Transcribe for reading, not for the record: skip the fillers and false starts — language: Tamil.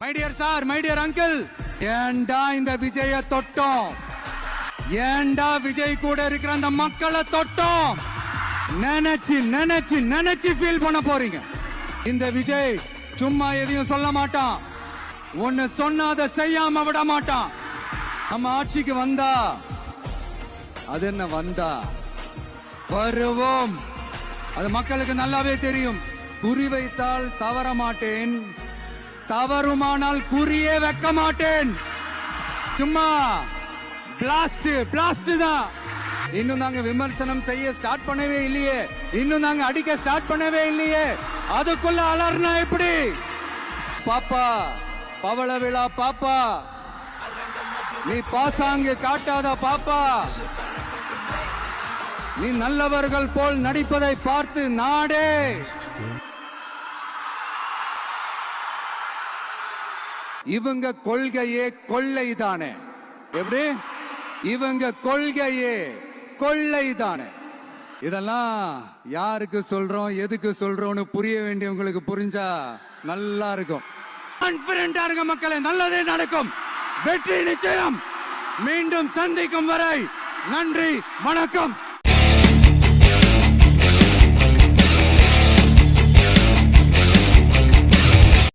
My dear sir, my dear uncle, ஏண்டா இந்த விஜய தொட்டோம்? ஏண்டா விஜய் கூட இருக்கிற அந்த மக்களை தொட்டோம்? நினைச்சு நினைச்சு நினைச்சு ஃபீல் பண்ண போறீங்க. இந்த விஜய் சும்மா எதையும் சொல்ல மாட்டான். ஒன்னு சொன்னா அதை செய்யாம விட மாட்டான். நம்ம ஆட்சிக்கு வந்தா அது என்ன வந்தா வருவோம். அது மக்களுக்கு நல்லாவே தெரியும். குறி வைத்தால் தவற மாட்டேன், தவறுமானால் குறியே வைக்க மாட்டேன். சும்மா பிளாஸ்ட் பிளாஸ்ட் தான். இன்னும் நாங்க விமர்சனம் செய்ய ஸ்டார்ட் பண்ணவே இல்லையே, இன்னும் நாங்க அடிக்க ஸ்டார்ட் பண்ணவே இல்லையே, அதுக்குள்ள அலர்னா எப்படி? பாப்பா பவள விழா பாப்பா, நீ பாசாங்கு காட்டாத பாப்பா. நீ நல்லவர்கள் போல் நடிப்பதை பார்த்து நாடே இவங்க கொள்கையே கொள்ளைதானே. எப்படி? இவங்க கொள்கையே கொள்ளைதானே. இதெல்லாம் யாருக்கு சொல்றோம், எதுக்கு சொல்றோம்னு புரிய வேண்டியவங்களுக்கு புரிஞ்சா நல்லா இருக்கும். கான்பிடென்டா இருக்க மக்களே, நல்லதே நடக்கும். வெற்றி நிச்சயம். மீண்டும் சந்திக்கும் வரை நன்றி, வணக்கம்.